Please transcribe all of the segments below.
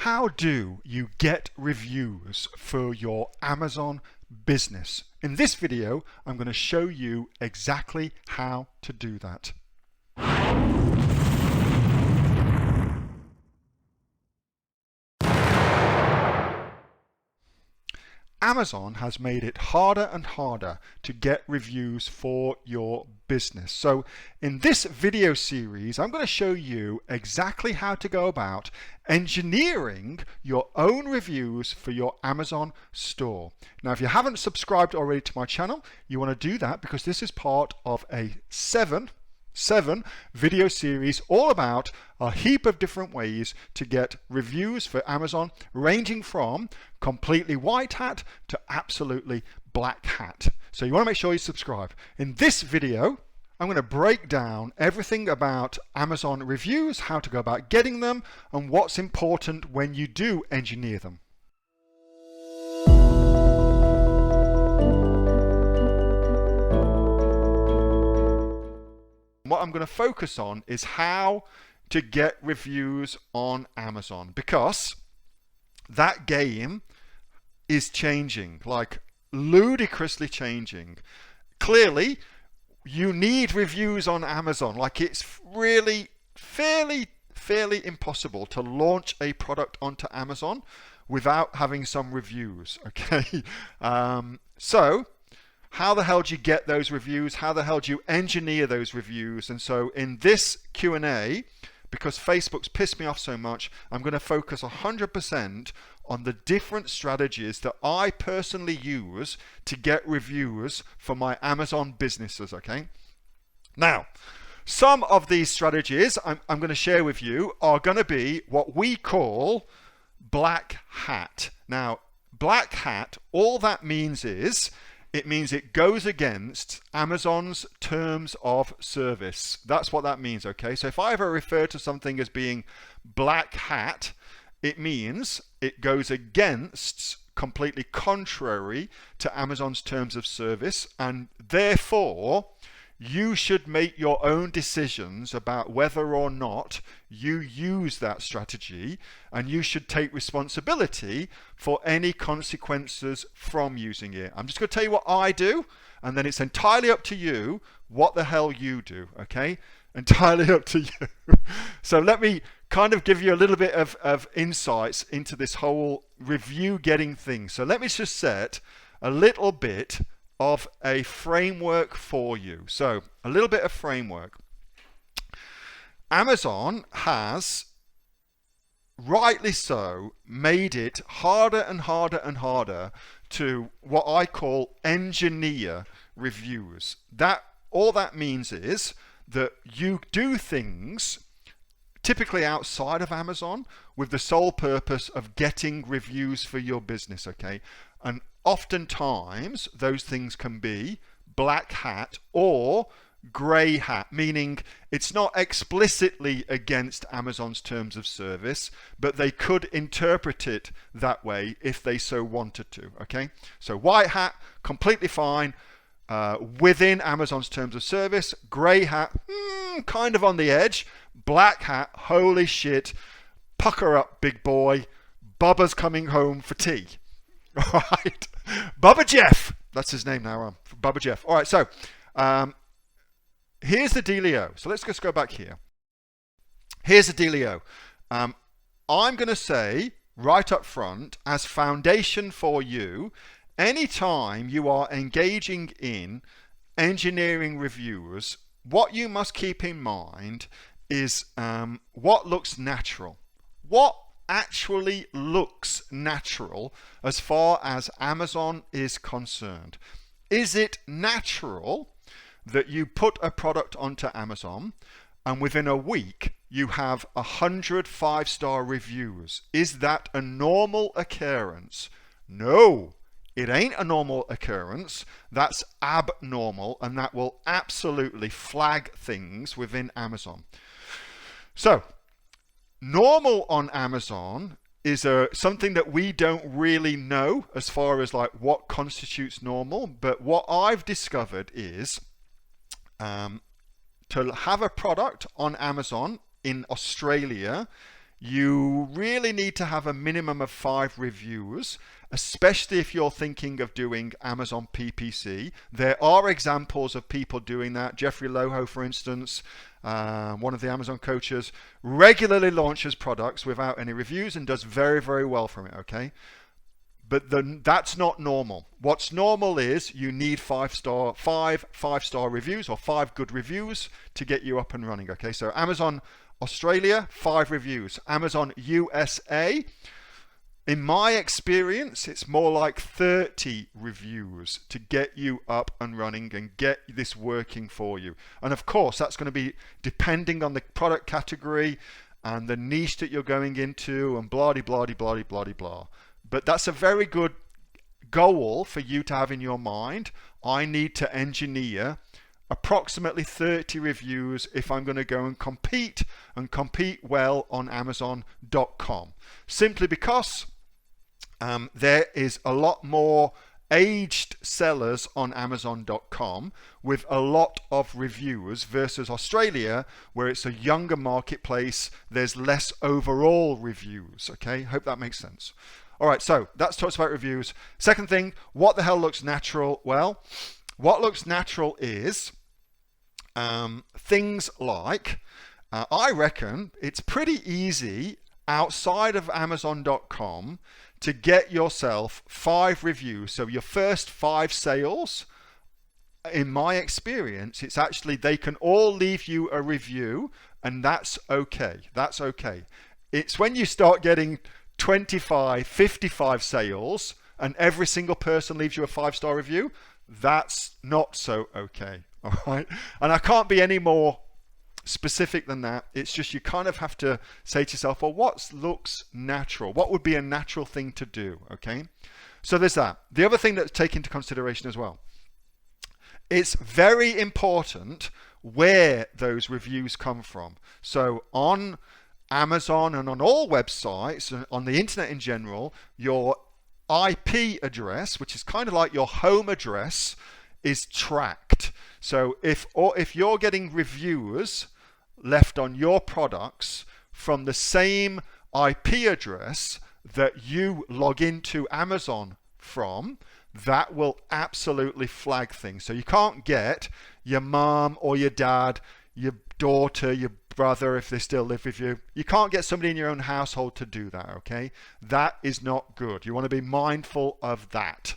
How do you get reviews for your Amazon business? In this video, I'm going to show you exactly how to do that. Amazon has made it harder and harder to get reviews for your business. So in this video series, I'm going to show you exactly how to go about engineering your own reviews for your Amazon store. Now, if you haven't subscribed already to my channel, you want to do that because this is part of a seven video series all about a heap of different ways to get reviews for Amazon, ranging from completely white hat to absolutely black hat. So you want to make sure you subscribe. In this video, I'm going to break down everything about Amazon reviews, how to go about getting them, and what's important when you do engineer them. What I'm going to focus on is how to get reviews on Amazon, because that game is changing, like ludicrously changing. Clearly, you need reviews on Amazon. Like, it's really fairly impossible to launch a product onto Amazon without having some reviews, okay? So how the hell do you get those reviews? How the hell do you engineer those reviews? And so in this Q&A, because Facebook's pissed me off so much, I'm going to focus 100% on the different strategies that I personally use to get reviews for my Amazon businesses, okay? Now, some of these strategies I'm going to share with you are going to be what we call black hat. Now, black hat, all that means is, it means it goes against Amazon's terms of service. That's what that means, okay? So if I ever refer to something as being black hat, it means it goes against, completely contrary to Amazon's terms of service, and therefore you should make your own decisions about whether or not you use that strategy, and you should take responsibility for any consequences from using it. I'm just going to tell you what I do, and then it's entirely up to you what the hell you do, okay? Entirely up to you. So let me kind of give you a little bit of insights into this whole review getting thing. So let me just set a little bit of a framework for you. So a little bit of framework. Amazon has, rightly so, made it harder and harder and harder to what I call engineer reviews. That all that means is that you do things typically outside of Amazon with the sole purpose of getting reviews for your business, okay? And oftentimes those things can be black hat or grey hat, meaning it's not explicitly against Amazon's terms of service, but they could interpret it that way if they so wanted to, okay? So white hat, completely fine, within Amazon's terms of service. Grey hat, kind of on the edge. Black hat, holy shit, pucker up, big boy, Bubba's coming home for tea. All right, Bubba Jeff, that's his name now, Bubba Jeff. All right, so here's the dealio. So let's just go back here. Here's the dealio. I'm going to say right up front, as foundation for you, anytime you are engaging in engineering reviews, what you must keep in mind is what looks natural. What actually looks natural as far as Amazon is concerned? Is it natural that you put a product onto Amazon and within a week you have 100 5-star reviews? Is that a normal occurrence? No, it ain't a normal occurrence. That's abnormal, and that will absolutely flag things within Amazon. So normal on Amazon is something that we don't really know as far as like what constitutes normal, but what I've discovered is to have a product on Amazon in Australia you really need to have a minimum of 5 reviews, especially if you're thinking of doing Amazon PPC. There are examples of people doing that. Jeffrey Loho, for instance, one of the Amazon coaches, regularly launches products without any reviews and does very, very well from it, okay? But that's not normal. What's normal is you need 5 five-star reviews or 5 good reviews to get you up and running, okay? So Amazon Australia, 5 reviews. Amazon USA, in my experience, it's more like 30 reviews to get you up and running and get this working for you. And of course, that's going to be depending on the product category and the niche that you're going into and blah, blah, blah, blah, blah, blah. But that's a very good goal for you to have in your mind. I need to engineer approximately 30 reviews if I'm going to go and compete well on Amazon.com. Simply because there is a lot more aged sellers on Amazon.com with a lot of reviews versus Australia, where it's a younger marketplace. There's less overall reviews. Okay, hope that makes sense. All right, so that's talks about reviews. Second thing, what the hell looks natural? Well, what looks natural is things like, I reckon it's pretty easy outside of Amazon.com to get yourself 5 reviews. So your first 5 sales, in my experience, it's actually, they can all leave you a review, and that's okay. That's okay. It's when you start getting 25, 55 sales and every single person leaves you a 5-star review, that's not so okay. All right. And I can't be any more specific than that. It's just you kind of have to say to yourself, well, what looks natural? What would be a natural thing to do? Okay. So there's that. The other thing that's taken into consideration as well, it's very important where those reviews come from. So on Amazon and on all websites, on the internet in general, your IP address, which is kind of like your home address, is tracked. So if you're getting reviews left on your products from the same IP address that you log into Amazon from, that will absolutely flag things. So you can't get your mom or your dad, your daughter, your brother, if they still live with you. You can't get somebody in your own household to do that, okay? That is not good. You want to be mindful of that.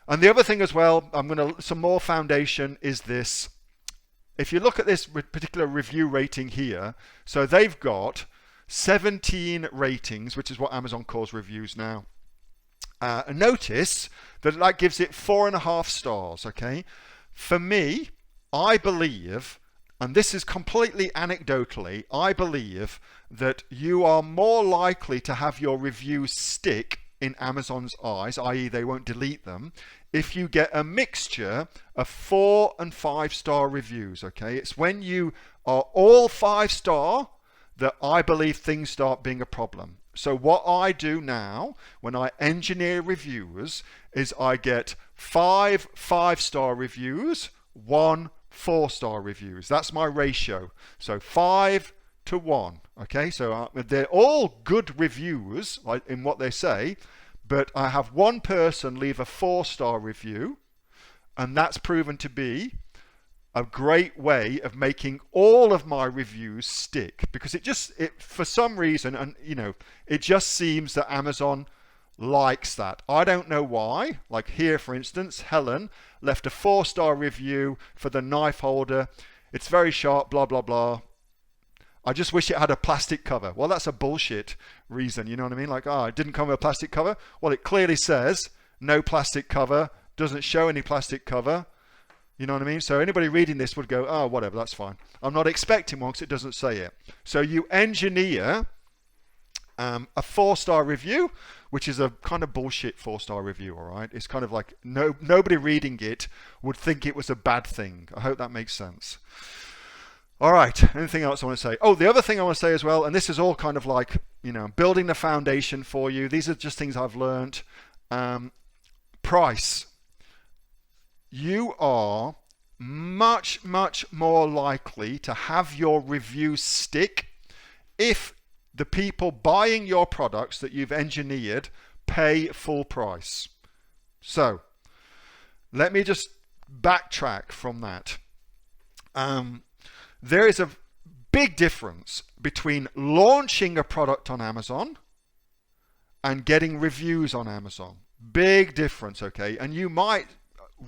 And the other thing as well, some more foundation is this. If you look at this particular review rating here, so they've got 17 ratings, which is what Amazon calls reviews now. Notice that gives it 4.5 stars, okay? For me, I believe, and this is completely anecdotally, I believe that you are more likely to have your reviews stick in Amazon's eyes, i.e. they won't delete them, if you get a mixture of 4 and 5-star reviews, okay? It's when you are all 5-star that I believe things start being a problem. So what I do now when I engineer reviews is I get 5 5-star reviews, 1 4-star reviews. That's my ratio. So 5 to 1. Okay, so they're all good reviews like in what they say, but I have one person leave a 4-star review, and that's proven to be a great way of making all of my reviews stick, because it for some reason, and it just seems that Amazon likes that. I don't know why. Like here, for instance, Helen left a 4-star review for the knife holder. It's very sharp, blah blah blah. I just wish it had a plastic cover. Well, that's a bullshit reason, you know what I mean? Like, it didn't come with a plastic cover. Well, it clearly says no plastic cover, doesn't show any plastic cover. You know what I mean? So anybody reading this would go, oh, whatever, that's fine. I'm not expecting one because it doesn't say it. So you engineer a 4-star review, which is a kind of bullshit 4-star review, all right? It's kind of like nobody reading it would think it was a bad thing. I hope that makes sense. All right, anything else I want to say? Oh, the other thing I want to say as well, and this is all kind of like, building the foundation for you. These are just things I've learned. Price. You are much, much more likely to have your review stick if the people buying your products that you've engineered pay full price. So let me just backtrack from that. There is a big difference between launching a product on Amazon and getting reviews on Amazon. Big difference, okay? And you might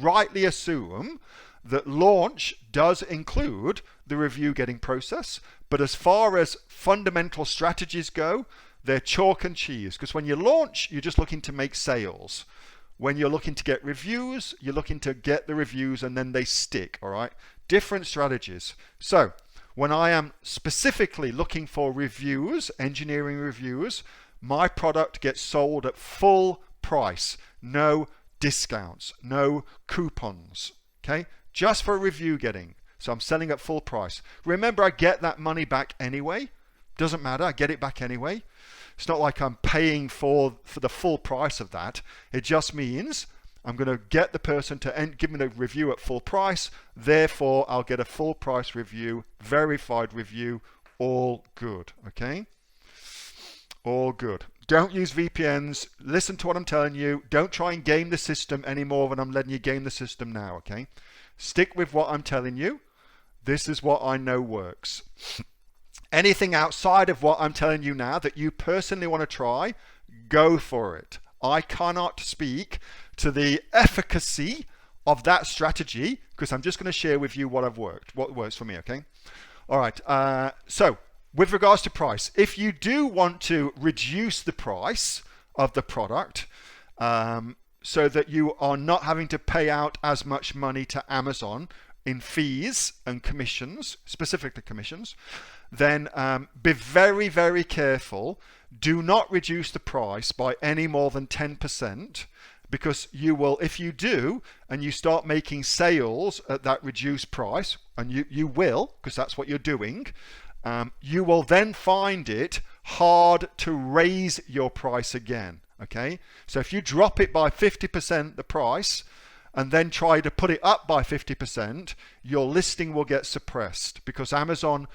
rightly assume that launch does include the review getting process, but as far as fundamental strategies go, they're chalk and cheese, because when you launch, you're just looking to make sales. When you're looking to get reviews, you're looking to get the reviews and then they stick, all right? Different strategies. So when I am specifically looking for reviews, engineering reviews, my product gets sold at full price, no discounts, no coupons, okay? Just for review getting. So I'm selling at full price. Remember, I get that money back anyway. Doesn't matter, I get it back anyway. It's not like I'm paying for the full price of that. It just means I'm going to get the person to give me the review at full price. Therefore, I'll get a full price review, verified review, all good, okay? All good. Don't use VPNs. Listen to what I'm telling you. Don't try and game the system any more than I'm letting you game the system now, okay? Stick with what I'm telling you. This is what I know works. Anything outside of what I'm telling you now that you personally want to try, go for it. I cannot speak to the efficacy of that strategy because I'm just going to share with you what works for me, okay? All right, so with regards to price, if you do want to reduce the price of the product so that you are not having to pay out as much money to Amazon in fees and commissions, specifically commissions, then be very, very careful. Do not reduce the price by any more than 10%, because you will, if you do, and you start making sales at that reduced price, and you will, because that's what you're doing, you will then find it hard to raise your price again, okay? So if you drop it by 50% the price, and then try to put it up by 50%, your listing will get suppressed because Amazon,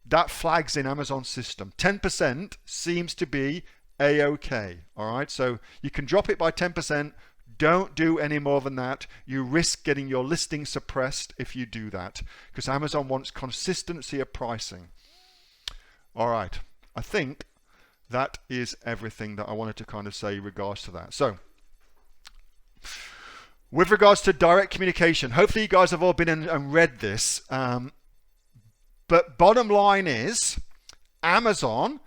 that flags in Amazon's system. 10% seems to be A-OK, all right? So you can drop it by 10%. Don't do any more than that. You risk getting your listing suppressed if you do that because Amazon wants consistency of pricing. All right, I think that is everything that I wanted to kind of say in regards to that. So with regards to direct communication, hopefully you guys have all been in and read this. But bottom line is, Amazon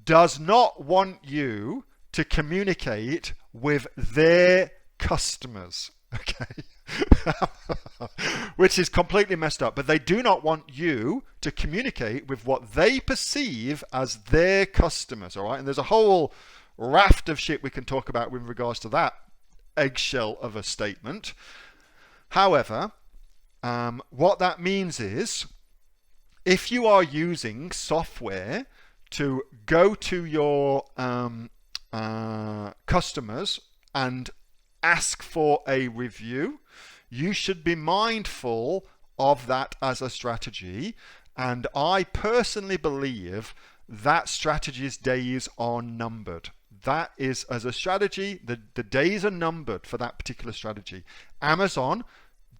does not want you to communicate with their customers, okay? Which is completely messed up. But they do not want you to communicate with what they perceive as their customers, all right? And there's a whole raft of shit we can talk about with regards to that eggshell of a statement. However, what that means is if you are using software to go to your customers and ask for a review, you should be mindful of that as a strategy. And I personally believe that strategy's days are numbered. That is, as a strategy, the days are numbered for that particular strategy. Amazon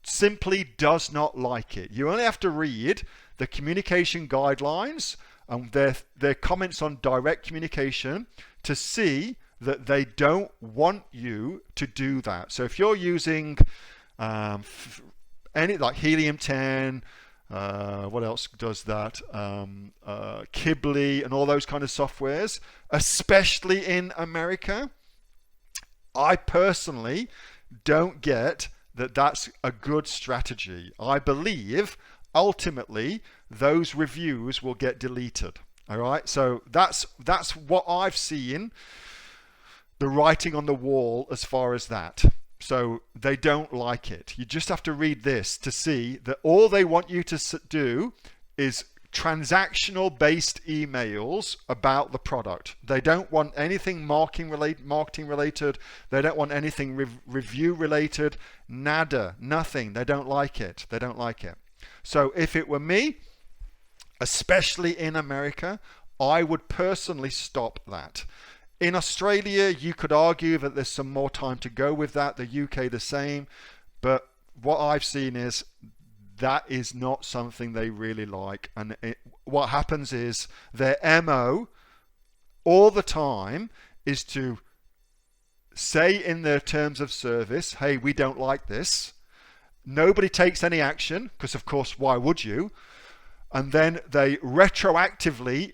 simply does not like it. You only have to read the communication guidelines and their comments on direct communication to see that they don't want you to do that. So if you're using any like Helium 10, what else does that? Kibli and all those kind of softwares, especially in America, I personally don't get that that's a good strategy. I believe ultimately those reviews will get deleted. All right, so that's what I've seen, the writing on the wall as far as that. So they don't like it. You just have to read this to see that all they want you to do is transactional based emails about the product. They don't want anything marketing related. They don't want anything review related. Nada, nothing. They don't like it. They don't like it. So if it were me, especially in America, I would personally stop that. In Australia, you could argue that there's some more time to go with that. The UK the same. But what I've seen is that is not something they really like. And what happens is their MO all the time is to say in their terms of service, hey, we don't like this. Nobody takes any action, because of course, why would you? And then they retroactively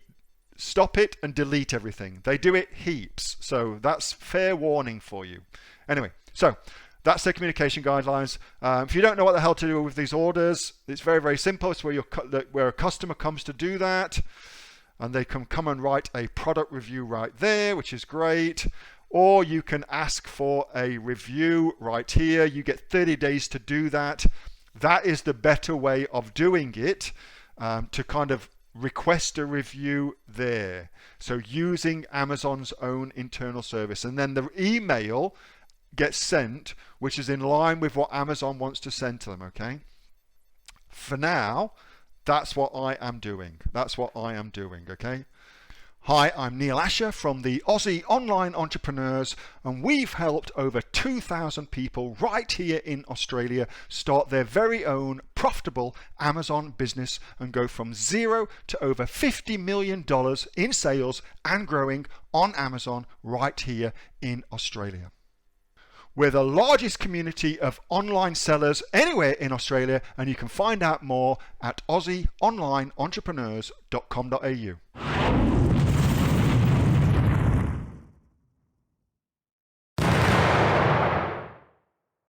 stop it and delete everything. They do it heaps. So that's fair warning for you. Anyway, so that's their communication guidelines. If you don't know what the hell to do with these orders, it's very, very simple. It's where a customer comes to do that, and they can come and write a product review right there, which is great. Or you can ask for a review right here. You get 30 days to do that. That is the better way of doing it, to kind of request a review there. So using Amazon's own internal service. And then the email gets sent, which is in line with what Amazon wants to send to them, okay? For now, that's what I am doing. That's what I am doing, okay? Hi, I'm Neil-Asher from the Aussie Online Entrepreneurs, and we've helped over 2,000 people right here in Australia start their very own profitable Amazon business and go from zero to over $50 million in sales and growing on Amazon right here in Australia. We're the largest community of online sellers anywhere in Australia, and you can find out more at AussieOnlineEntrepreneurs.com.au.